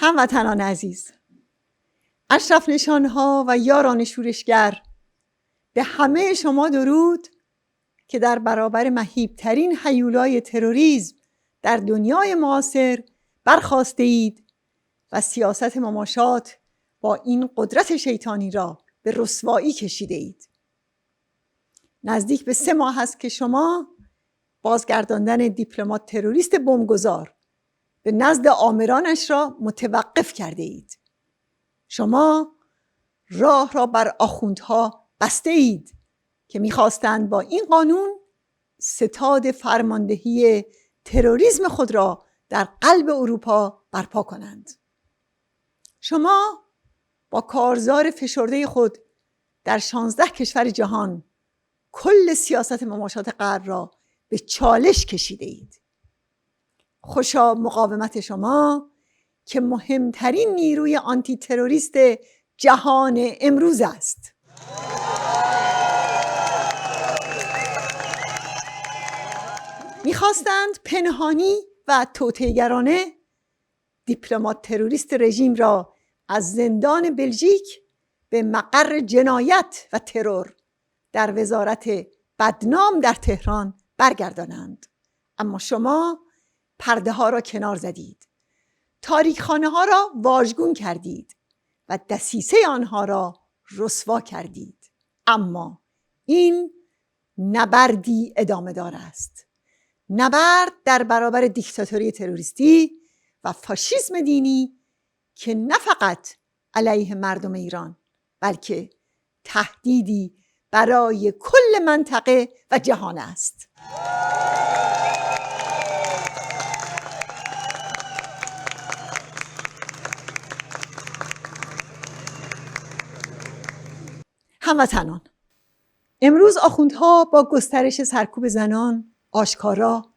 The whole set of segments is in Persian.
هموطنان عزیز، اشرف نشانها و یاران شورشگر، به همه شما درود که در برابر مهیبترین هیولای تروریسم در دنیای معاصر برخاسته اید و سیاست مماشات با این قدرت شیطانی را به رسوایی کشیده اید. نزدیک به 3 ماه است که شما بازگرداندن دیپلمات تروریست بمبگذار به نزد آمرانش را متوقف کرده اید. شما راه را بر آخوندها بسته اید که می‌خواستند با این قانون ستاد فرماندهی تروریسم خود را در قلب اروپا برپا کنند. شما با کارزار فشرده خود در 16 کشور جهان کل سیاست مماشات غرب را به چالش کشیده اید. خوشا مقاومت شما که مهمترین نیروی آنتی تروریست جهان امروز است. می‌خواستند پنهانی و توطئه‌گرانه دیپلمات تروریست رژیم را از زندان بلژیک به مقر جنایت و ترور در وزارت بدنام در تهران برگردانند. اما شما پرده ها را کنار زدید، تاریکخانه ها را واژگون کردید و دسیسه آنها را رسوا کردید. اما این نبردی ادامه دار است، نبرد در برابر دیکتاتوری تروریستی و فاشیسم دینی که نه فقط علیه مردم ایران بلکه تهدیدی برای کل منطقه و جهان است. هموطنان، امروز آخوندها با گسترش سرکوب زنان آشکارا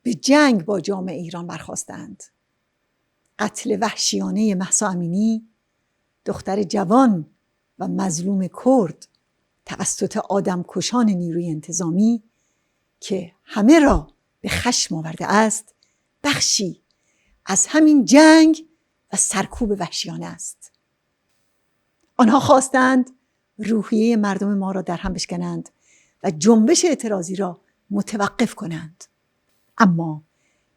به جنگ با جامعه ایران برخاستند. قتل وحشیانه مهسا امینی، دختر جوان و مظلوم کرد توسط آدمکشان نیروی انتظامی که همه را به خشم آورده است، بخشی از همین جنگ و سرکوب وحشیانه است. آنها خواستند روحیه مردم ما را در هم بشکنند و جنبش اعتراضی را متوقف کنند. اما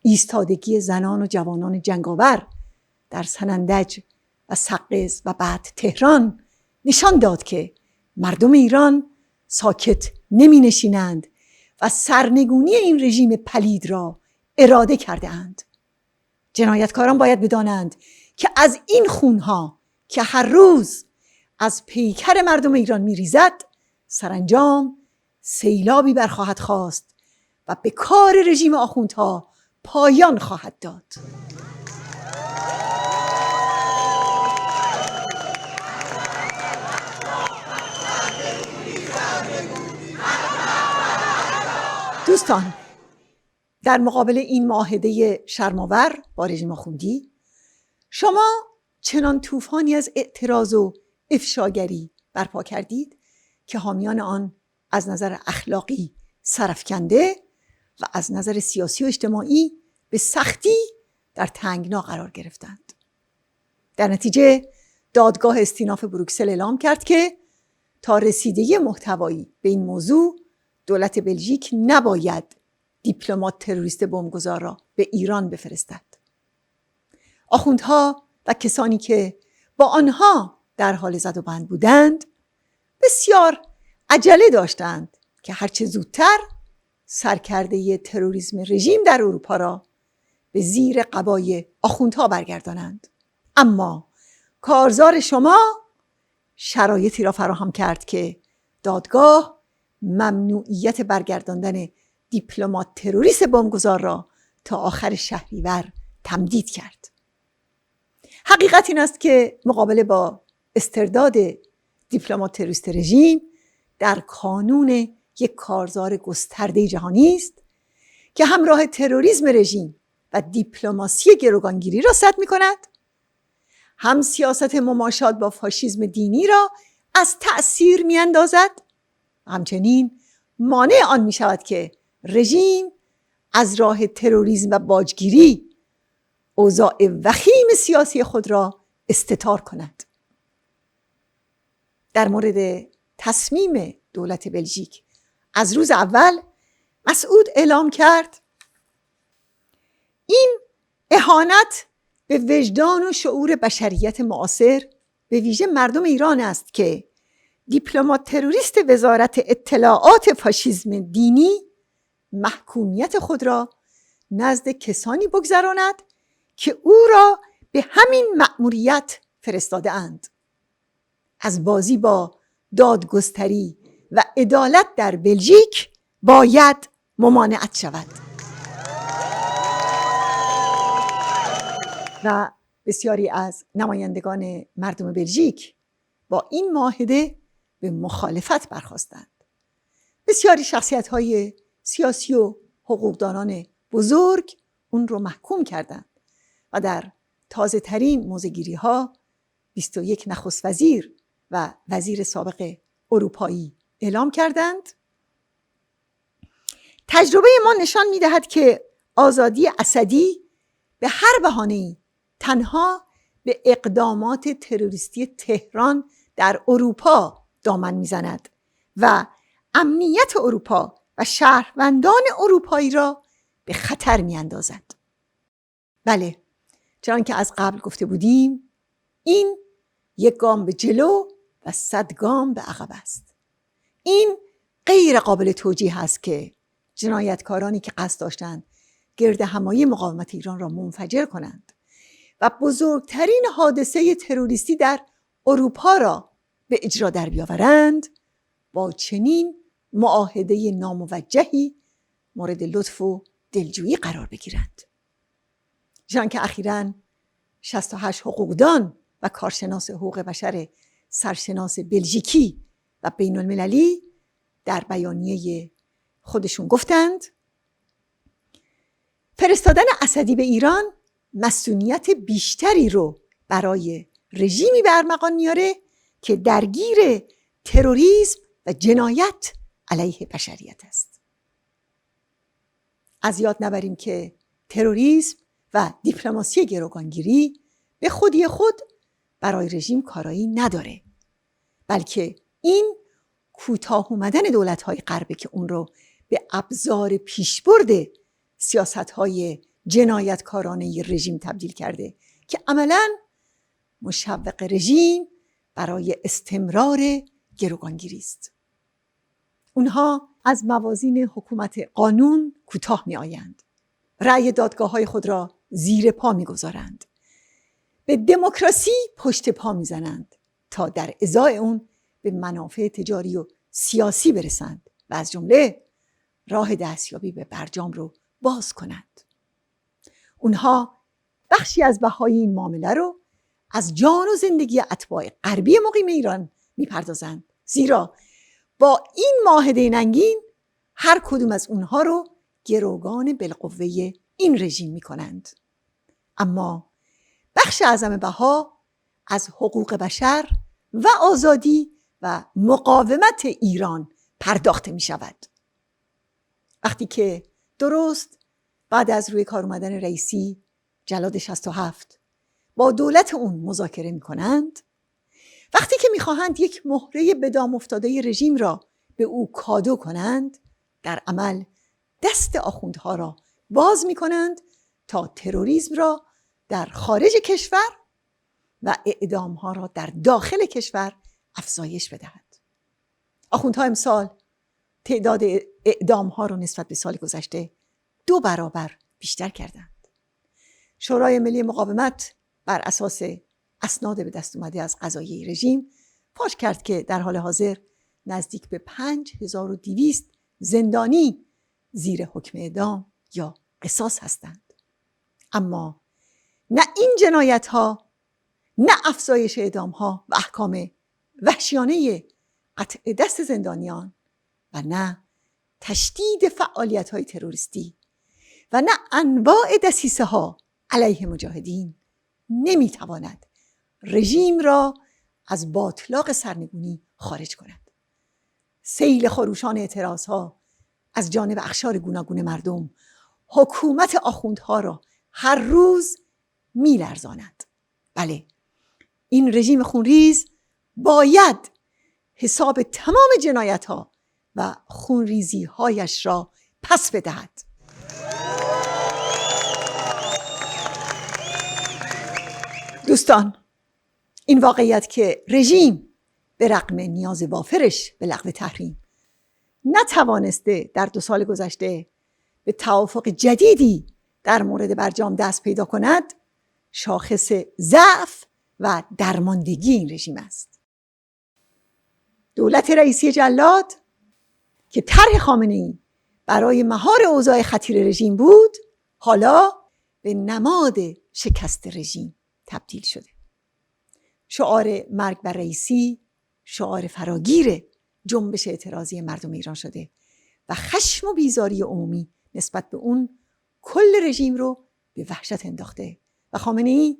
ایستادگی زنان و جوانان جنگاور در سنندج و سقز و بعد تهران نشان داد که مردم ایران ساکت نمی نشینند و سرنگونی این رژیم پلید را اراده کرده اند. جنایتکاران باید بدانند که از این خونها که هر روز از پیکر مردم ایران می ریزد سرانجام سیلابی برخواهد خاست و به کار رژیم آخوندها پایان خواهد داد. دوستان، در مقابل این معاهده شرم‌آور با رژیم آخوندی، شما چنان طوفانی از اعتراض و افشاگری برپا کردید که حامیان آن از نظر اخلاقی سرافکنده و از نظر سیاسی و اجتماعی به سختی در تنگنا قرار گرفتند. در نتیجه دادگاه استیناف بروکسل اعلام کرد که تا رسیدگی محتوایی به این موضوع دولت بلژیک نباید دیپلمات تروریست بمبگذار را به ایران بفرستد. آخوندها و کسانی که با آنها در حال زد و بند بودند بسیار عجله داشتند که هرچه زودتر سرکرده تروریسم رژیم در اروپا را به زیر قبای آخوندها برگردانند. اما کارزار شما شرایطی را فراهم کرد که دادگاه ممنوعیت برگرداندن دیپلمات تروریست بمبگذار را تا آخر شهریور تمدید کرد. حقیقت این است که مقابله با استرداد دیپلمات تروریست رژیم در کانون یک کارزار گسترده جهانی است که همراه تروریسم رژیم و دیپلماسی گروگانگیری را سد می کند، هم سیاست مماشات با فاشیسم دینی را از تأثیر می اندازد، همچنین مانع آن می شود که رژیم از راه تروریسم و باجگیری اوضاع وخیم سیاسی خود را استتار کند. در مورد تصمیم دولت بلژیک از روز اول مسعود اعلام کرد این اهانت به وجدان و شعور بشریت معاصر، به ویژه مردم ایران است که دیپلمات تروریست وزارت اطلاعات فاشیسم دینی محکومیت خود را نزد کسانی بگذراند که او را به همین مأموریت فرستاده اند. از بازی با دادگستری و عدالت در بلژیک باید ممانعت شود. و بسیاری از نمایندگان مردم بلژیک با این معاهده به مخالفت برخاستند. بسیاری شخصیت‌های سیاسی و حقوقدانان بزرگ اون رو محکوم کردند و در تازه ترین موضع‌گیری‌ها 21 نخست وزیر و وزیر سابق اروپایی اعلام کردند. تجربه ما نشان می‌دهد که آزادی اسدی به هر بهانه‌ای تنها به اقدامات تروریستی تهران در اروپا دامن میزند و امنیت اروپا و شهروندان اروپایی را به خطر میاندازد. بله، چنان که از قبل گفته بودیم، این یک گام به جلو و 100 گام به عقب است. این غیر قابل توجیه است که جنایتکارانی که قصد داشتند گرد همایی مقاومت ایران را منفجر کنند و بزرگترین حادثه تروریستی در اروپا را به اجرا در بیاورند، با چنین معاهده ناموجهی مورد لطف و دلجویی قرار بگیرند. چون که اخیراً 68 حقوقدان و کارشناس حقوق بشر سرشناس بلژیکی و بین المللی در بیانیه خودشون گفتند فرستادن اسدی به ایران مسئولیت بیشتری رو برای رژیمی به ارمغان میاره که درگیر تروریسم و جنایت علیه بشریت است. از یاد نبریم که تروریسم و دیپلماسی گروگانگیری به خودی خود برای رژیم کارایی نداره، بلکه این کوتاه اومدن دولت‌های غربی که اون رو به ابزار پیشبرد سیاست‌های جنایتکارانه رژیم تبدیل کرده که عملاً مشوق رژیم برای استمرار گروگانگیری است. اونها از موازین حکومت قانون کوتاه می آیند. رأی دادگاه‌های خود را زیر پا می گذارند. به دموکراسی پشت پا می زنند تا در ازای اون به منافع تجاری و سیاسی برسند و از جمله راه دستیابی به برجام رو باز کنند. اونها بخشی از بهای این معامله رو از جان و زندگی اتباع غربی مقیم ایران میپردازند، زیرا با این معاهده ننگین هر کدوم از اونها رو گروگان بالقوه این رژیم میکنند. اما بخش اعظم بها از حقوق بشر و آزادی و مقاومت ایران پرداخته می شود. وقتی که درست بعد از روی کار اومدن رئیسی جلاد 67 با دولت اون مذاکره می کنند، وقتی که می خواهند یک مهره به دام افتاده رژیم را به او کادو کنند، در عمل دست آخوندها را باز می کنند تا تروریسم را در خارج کشور و اعدامها را در داخل کشور افزایش بدهد. آخوندها امسال تعداد اعدامها را نسبت به سال گذشته 2 برابر بیشتر کردند. شورای ملی مقاومت بر اساس اسناد به دست اومده از قضایه رژیم فاش کرد که در حال حاضر نزدیک به 5200 زندانی زیر حکم اعدام یا قصاص هستند. اما نه این جنایت ها، نه افزایش اعدام ها و احکام وحشیانه قطع دست زندانیان و نه تشدید فعالیت های تروریستی و نه انواع دسیسه ها علیه مجاهدین نمیتواند رژیم را از باطلاق سرنگونی خارج کند. سیل خروشان اعتراض ها از جانب اقشار گوناگون مردم حکومت آخوندها را هر روز میلرزاند. بله، این رژیم خونریز باید حساب تمام جنایت‌ها و خونریزی‌هایش را پس بدهد. دوستان، این واقعیت که رژیم به رغم نیاز وافرش به لغو تحریم نتوانسته در 2 سال گذشته به توافق جدیدی در مورد برجام دست پیدا کند، شاخص ضعف و درماندگی این رژیم است. دولت رئیسی جلاد که طرح خامنه‌ای برای مهار اوضاع خطیر رژیم بود، حالا به نماد شکست رژیم تبدیل شده. شعار مرگ بر رئیسی شعار فراگیر جنبش اعتراضی مردم ایران شده و خشم و بیزاری عمومی نسبت به اون کل رژیم رو به وحشت انداخته و خامنه‌ای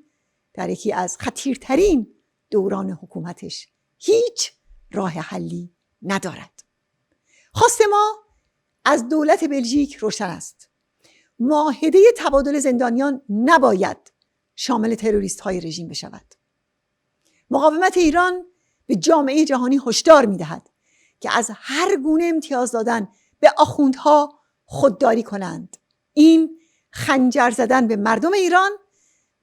در یکی از خطیرترین دوران حکومتش هیچ راه حلی ندارد. خواست ما از دولت بلژیک روشن است. معاهده تبادل زندانیان نباید شامل تروریست های رژیم بشود. مقاومت ایران به جامعه جهانی هشدار می‌دهد که از هر گونه امتیاز دادن به آخوندها خودداری کنند. این خنجر زدن به مردم ایران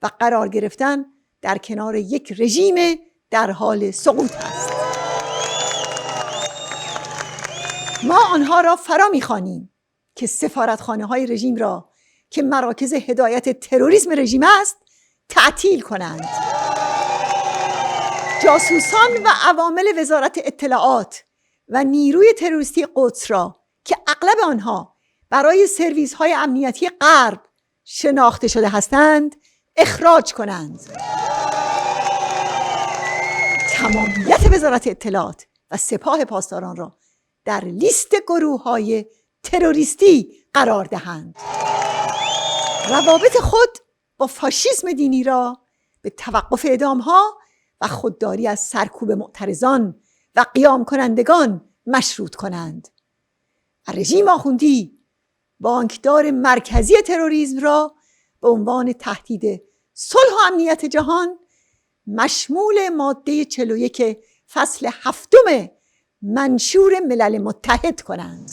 و قرار گرفتن در کنار یک رژیم در حال سقوط است. ما آنها را فرا می‌خوانیم که سفارتخانه‌های رژیم را که مراکز هدایت تروریسم رژیم است تعطیل کنند. جاسوسان و عوامل وزارت اطلاعات و نیروی تروریستی قدس را که اغلب آنها برای سرویس‌های امنیتی غرب شناخته شده هستند اخراج کنند. تمامیت وزارت اطلاعات و سپاه پاسداران را در لیست گروه‌های تروریستی قرار دهند. روابط خود با فاشیسم دینی را به توقف اعدام‌ها و خودداری از سرکوب معترضان و قیام کنندگان مشروط کنند. رژیم آخوندی بانکدار مرکزی تروریسم را به عنوان تهدید صلح و امنیت جهان مشمول ماده 41 فصل 7 منشور ملل متحد کنند.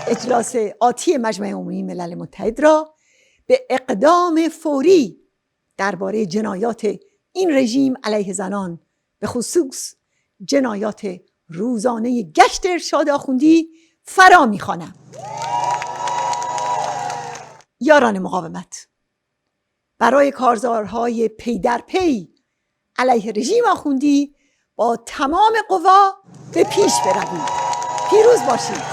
اجلاس آتی مجمع عمومی ملل متحد را به اقدام فوری درباره جنایات این رژیم علیه زنان، به خصوص جنایات روزانه گشت ارشاد آخوندی فرا می‌خوانم. یاران مقاومت، برای کارزارهای پی در پی علیه رژیم آخوندی با تمام قوا به پیش بروید. پیروز باشید.